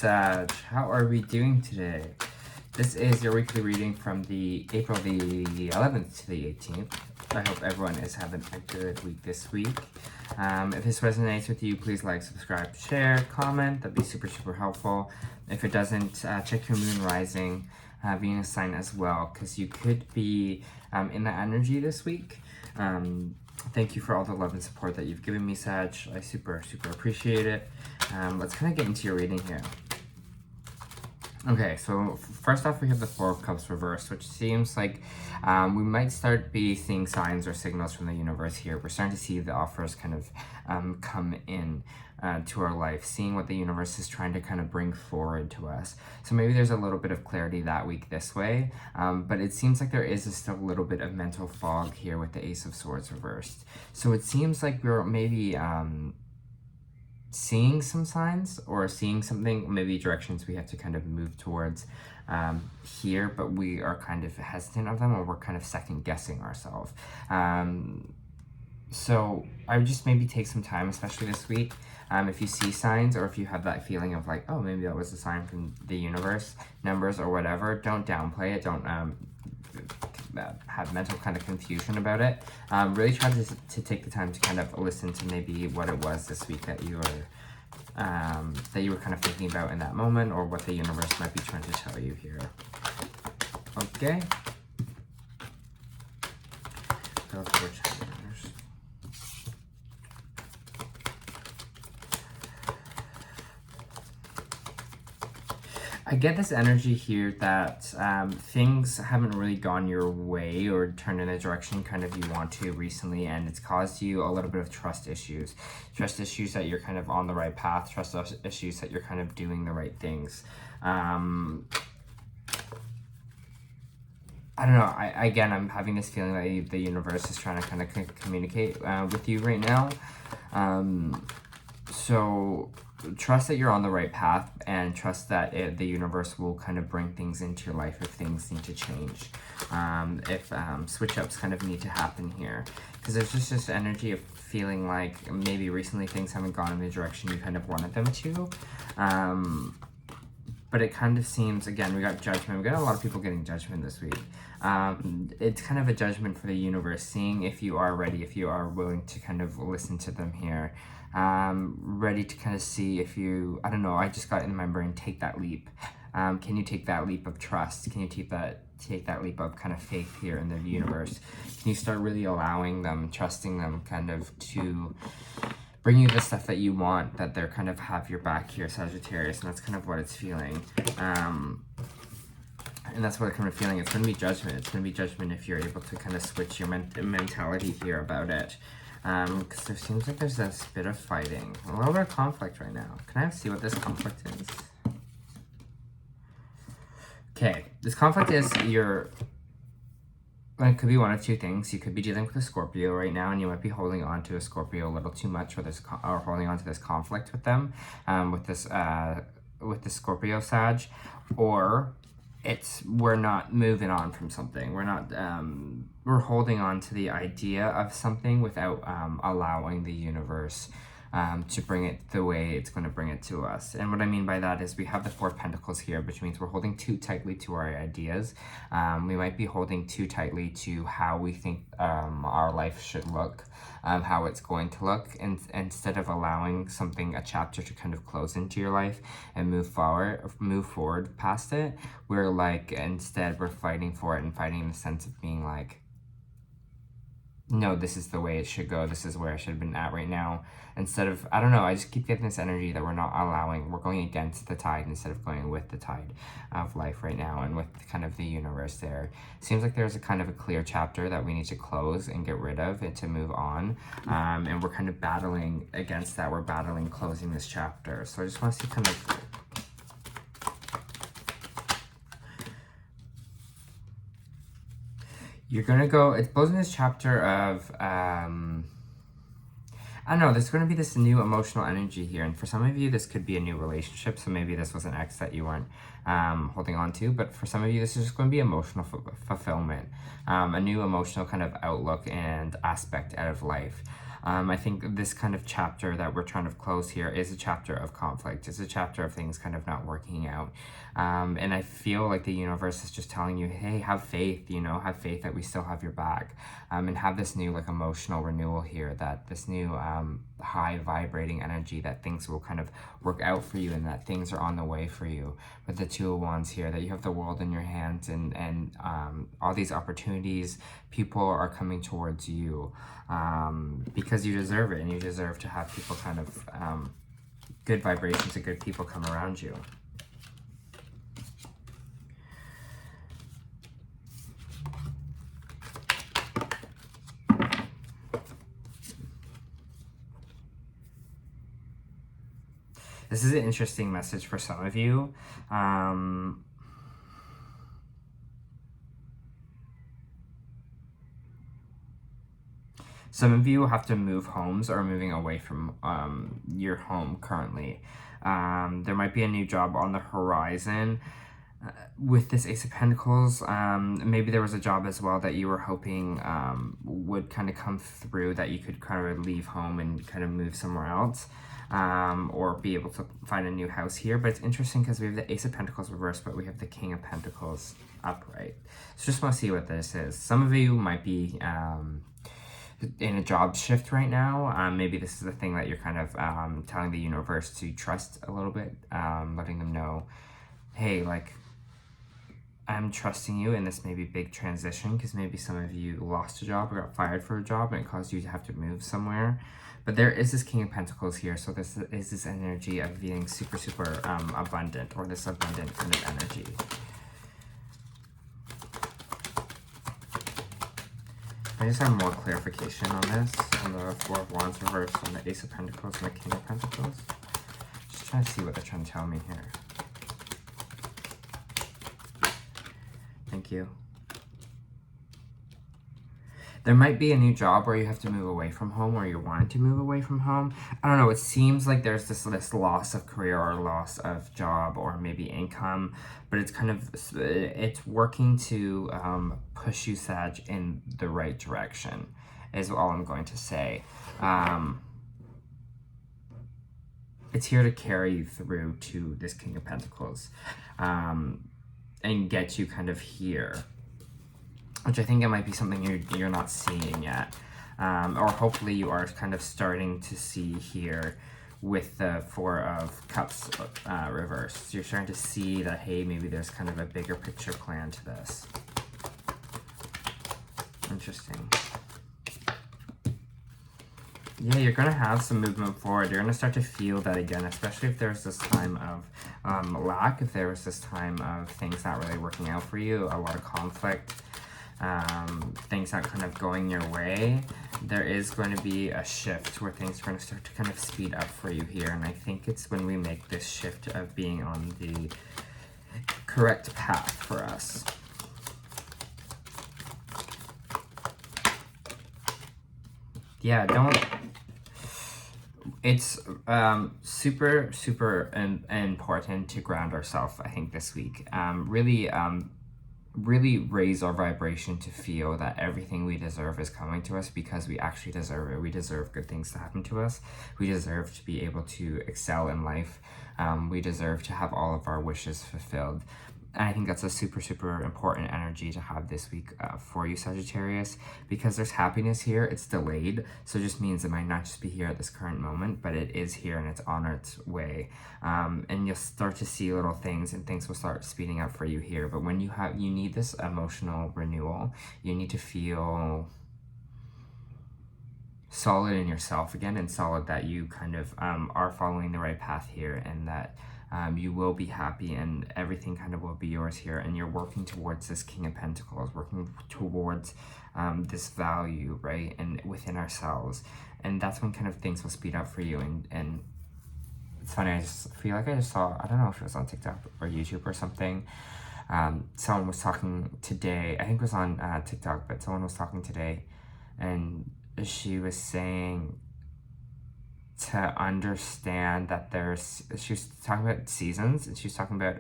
Sag, how are we doing today? This is your weekly reading from the April the 11th to the 18th. I hope everyone is having a good week this week. If this resonates with you, please like, subscribe, share, comment. That'd be super, super helpful. If it doesn't, check your moon rising, Venus sign as well, because you could be in that energy this week. Thank you for all the love and support that you've given me, Sag. I super, super appreciate it. Let's kind of get into your reading here. Okay, so first off, we have the Four of Cups reversed, which seems like we might start seeing signs or signals from the universe here. We're starting to see the offers kind of come in to our life, seeing what the universe is trying to kind of bring forward to us. So maybe there's a little bit of clarity that week this way, but it seems like there is still a little bit of mental fog here with the Ace of Swords reversed. So it seems like we're maybe seeing some signs or seeing something, maybe directions we have to kind of move towards here, but we are kind of hesitant of them, or we're kind of second guessing ourselves. So I would just maybe take some time, especially this week, if you see signs, or if you have that feeling of like, oh, maybe that was a sign from the universe, numbers or whatever, don't downplay it, don't have mental kind of confusion about it. Really try to take the time to kind of listen to maybe what it was this week that you were kind of thinking about in that moment, or what the universe might be trying to tell you here. Okay. I get this energy here that things haven't really gone your way or turned in a direction kind of you want to recently, and it's caused you a little bit of trust issues. Trust issues that you're kind of on the right path, trust issues that you're kind of doing the right things. I don't know, again, I'm having this feeling that the universe is trying to kind of communicate with you right now. So trust that you're on the right path, and trust that the universe will kind of bring things into your life if things need to change. If switch ups kind of need to happen here. Because there's just this energy of feeling like maybe recently things haven't gone in the direction you kind of wanted them to. But it kind of seems, again, we got judgment. We got a lot of people getting judgment this week. It's kind of a judgment for the universe, seeing if you are ready, if you are willing to kind of listen to them here. Ready to kind of see if you, I don't know, I just got in my brain, take that leap. Can you take that leap of trust? Can you take that leap of kind of faith here in the universe? Can you start really allowing them, trusting them kind of to bring you the stuff that you want, that they're kind of have your back here, Sagittarius, and that's kind of what it's feeling. And that's what I'm kind of feeling. It's going to be judgment. It's going to be judgment if you're able to kind of switch your mentality here about it. Because there seems like there's this bit of fighting. A little bit of conflict right now. Can I see what this conflict is? Okay, this conflict is it could be one of two things. You could be dealing with a Scorpio right now, and you might be holding on to a Scorpio a little too much, or holding on to this conflict with them, with the Scorpio Sag, or we're not moving on from something. We're not we're holding on to the idea of something without allowing the universe to bring it the way it's going to bring it to us. And what I mean by that is we have the Four of Pentacles here, which means we're holding too tightly to our ideas. We might be holding too tightly to how we think our life should look, how it's going to look, and instead of allowing a chapter to kind of close into your life and move forward past it, instead we're fighting for it, and fighting in the sense of being like, no, this is the way it should go. This is where I should have been at right now. Instead of, I don't know, I just keep getting this energy that we're going against the tide instead of going with the tide of life right now, and with kind of the universe there. Seems like there's a kind of a clear chapter that we need to close and get rid of and to move on. And we're kind of battling against that. We're battling closing this chapter. So I just want to see kind of... You're going to go, it's closing this chapter of, I don't know, there's going to be this new emotional energy here. And for some of you, this could be a new relationship. So maybe this was an ex that you weren't holding on to. But for some of you, this is just going to be emotional fulfillment. A new emotional kind of outlook and aspect out of life. I think this kind of chapter that we're trying to close here is a chapter of conflict. It's a chapter of things kind of not working out. And I feel like the universe is just telling you, hey, have faith, you know, have faith that we still have your back. And have this new like emotional renewal here, that this new high vibrating energy, that things will kind of work out for you and that things are on the way for you. With the Two of Wands here, that you have the world in your hands, and all these opportunities, people are coming towards you because you deserve it, and you deserve to have people kind of good vibrations and good people come around you. This is an interesting message for some of you. Some of you will have to move homes or moving away from your home currently. There might be a new job on the horizon. With this Ace of Pentacles, maybe there was a job as well that you were hoping would kind of come through, that you could kind of leave home and kind of move somewhere else. Or be able to find a new house here. But it's interesting because we have the Ace of Pentacles reversed, but we have the King of Pentacles upright. So just want to see what this is. Some of you might be in a job shift right now. Maybe this is the thing that you're kind of telling the universe to trust a little bit, letting them know, hey, like, I'm trusting you in this maybe big transition, because maybe some of you lost a job or got fired for a job and it caused you to have to move somewhere. But there is this King of Pentacles here, so this is this energy of being super, super abundant, or this abundant kind of energy. I just have more clarification on this, on the Four of Wands reversed, on the Ace of Pentacles, and the King of Pentacles. Just trying to see what they're trying to tell me here. Thank you. There might be a new job where you have to move away from home, or you're wanting to move away from home. I don't know, it seems like there's this loss of career or loss of job or maybe income, but it's kind of, it's working to push you, Sag, in the right direction, is all I'm going to say. It's here to carry you through to this King of Pentacles and get you kind of here, which I think it might be something you're not seeing yet, or hopefully you are kind of starting to see here with the Four of Cups reversed. You're starting to see that, hey, maybe there's kind of a bigger picture plan to this. Interesting. Yeah, you're going to have some movement forward. You're going to start to feel that again, especially if there's this time of lack, if there was this time of things not really working out for you, a lot of conflict, things not kind of going your way. There is going to be a shift where things are going to start to kind of speed up for you here. And I think it's when we make this shift of being on the correct path for us. Yeah, it's super, super important to ground ourselves, I think, this week. Really raise our vibration to feel that everything we deserve is coming to us, because we actually deserve it. We deserve good things to happen to us. We deserve to be able to excel in life. We deserve to have all of our wishes fulfilled. And I think that's a super, super important energy to have this week for you, Sagittarius, because there's happiness here. It's delayed, so it just means it might not just be here at this current moment, but it is here and it's on its way. And you'll start to see little things, and things will start speeding up for you here. But when you need this emotional renewal, you need to feel solid in yourself again, and solid that you kind of are following the right path here, and that you will be happy and everything kind of will be yours here, and you're working towards this King of Pentacles, working towards this value, right, and within ourselves. And that's when kind of things will speed up for you. And it's funny, I just feel like I just saw, I don't know if it was on TikTok or YouTube or something, someone was talking today, I think it was on TikTok, but someone was talking today, and she was saying to understand that she's talking about seasons, and she's talking about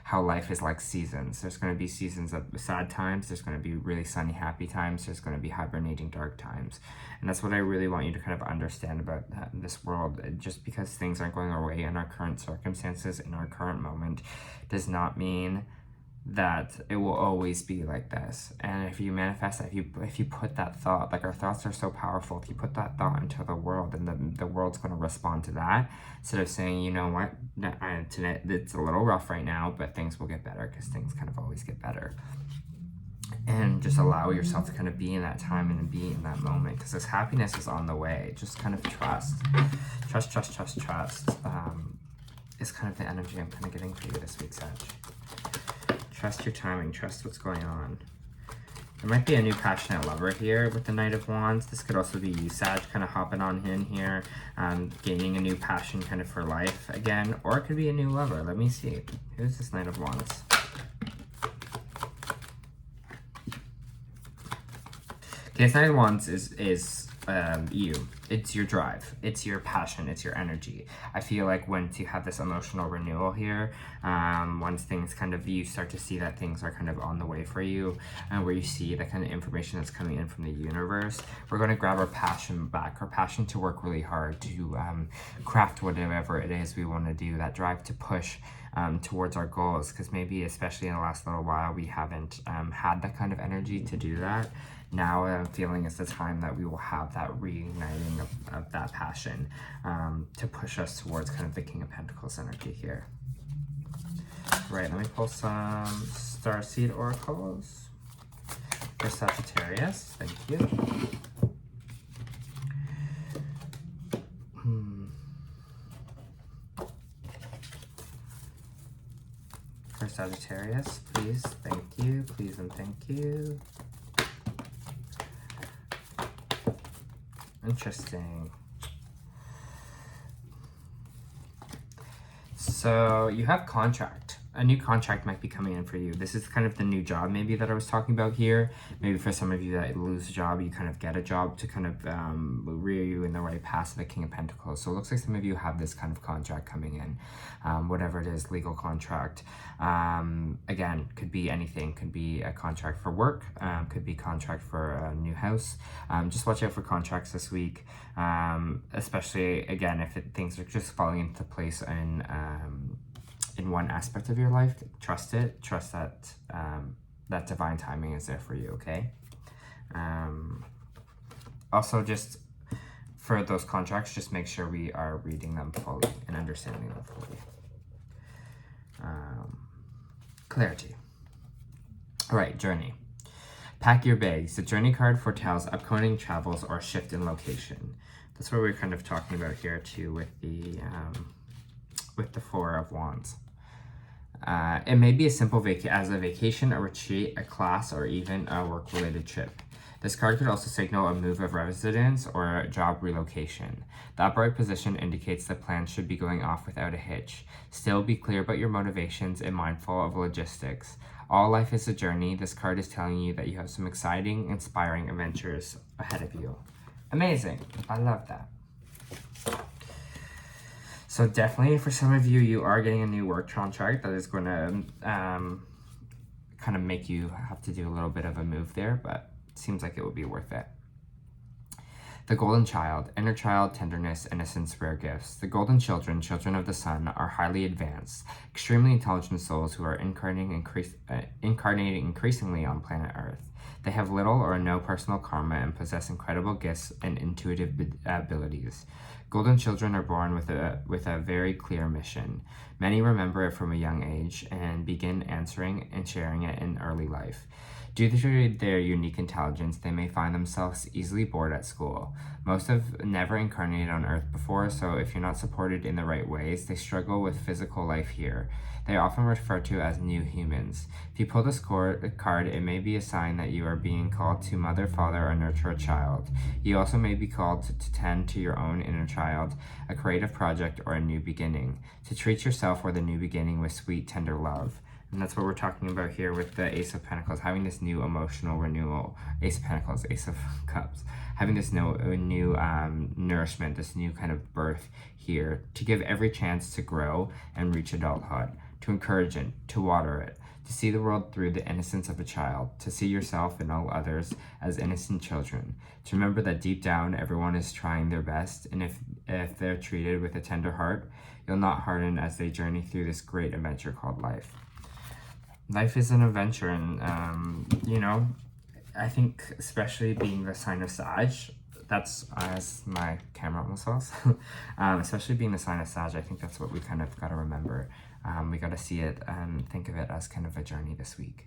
how life is like seasons. There's going to be seasons of sad times, there's going to be really sunny, happy times, there's going to be hibernating dark times. And that's what I really want you to kind of understand about this world. Just because things aren't going our way in our current circumstances, in our current moment, does not mean that it will always be like this. And if you manifest that, if you put that thought, like our thoughts are so powerful, if you put that thought into the world, and the world's going to respond to that, instead of saying, you know what, today it's a little rough right now, but things will get better, because things kind of always get better. And just allow yourself to kind of be in that time and be in that moment, because this happiness is on the way. Just kind of trust is kind of the energy I'm kind of getting for you this week, Sag. Trust your timing, trust what's going on. There might be a new passionate lover here with the Knight of Wands. This could also be you, Sag, kind of hopping on in here, gaining a new passion kind of for life again, or it could be a new lover. Let me see. Who's this Knight of Wands? Okay, this Knight of Wands is you. It's your drive, it's your passion, it's your energy. I feel like once you have this emotional renewal here, once things kind of, you start to see that things are kind of on the way for you, and where you see the kind of information that's coming in from the universe, we're going to grab our passion back, our passion to work really hard, to craft whatever it is we want to do, that drive to push towards our goals, because maybe especially in the last little while we haven't had that kind of energy to do that. Now I'm feeling it's the time that we will have that reigniting of that passion to push us towards kind of the King of Pentacles energy here. Right, let me pull some Starseed oracles for Sagittarius. Thank you. For Sagittarius, please, thank you, please and thank you. Interesting. So you have contract. A new contract might be coming in for you. This is kind of the new job maybe that I was talking about here. Maybe for some of you that lose a job, you kind of get a job to kind of rear you in the right path of the King of Pentacles. So it looks like some of you have this kind of contract coming in. Whatever it is, legal contract. Again, could be anything. Could be a contract for work. Could be contract for a new house. Just watch out for contracts this week. Especially, again, if things are just falling into place in one aspect of your life. Trust it. Trust that that divine timing is there for you, okay? Also, just for those contracts, just make sure we are reading them fully and understanding them fully. Clarity. All right, journey. Pack your bags. The journey card foretells upcoming travels or a shift in location. That's what we're kind of talking about here too with the Four of Wands. It may be a simple vacation, a retreat, a class, or even a work-related trip. This card could also signal a move of residence or a job relocation. The upright position indicates the plan should be going off without a hitch. Still, be clear about your motivations and mindful of logistics. All life is a journey. This card is telling you that you have some exciting, inspiring adventures ahead of you. Amazing. I love that. So definitely for some of you, you are getting a new work contract that is going to kind of make you have to do a little bit of a move there, but it seems like it would be worth it. The Golden Child, inner child, tenderness, innocence, rare gifts. The Golden Children, children of the sun, are highly advanced, extremely intelligent souls who are incarnating increasingly on planet Earth. They have little or no personal karma and possess incredible gifts and intuitive abilities. Golden children are born with a very clear mission. Many remember it from a young age and begin answering and sharing it in early life. Due to their unique intelligence, they may find themselves easily bored at school. Most have never incarnated on Earth before, so if you're not supported in the right ways, they struggle with physical life here. They are often referred to as new humans. If you pull this card, it may be a sign that you are being called to mother, father, or nurture a child. You also may be called to tend to your own inner child, a creative project, or a new beginning. To treat yourself or the new beginning with sweet, tender love. And that's what we're talking about here with the Ace of Pentacles, having this new emotional renewal. Ace of Pentacles, Ace of Cups, having this new nourishment, this new kind of birth here to give every chance to grow and reach adulthood, to encourage it, to water it, to see the world through the innocence of a child, to see yourself and all others as innocent children, to remember that deep down everyone is trying their best, and if they're treated with a tender heart, you'll not harden as they journey through this great adventure called life. Life is an adventure, and you know, I think especially being the sign of Sag, that's as my camera almost falls. Especially being the sign of Sag, I think that's what we kind of got to remember. We got to see it and think of it as kind of a journey this week.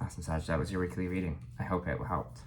Awesome, Sag, that was your weekly reading. I hope it helped.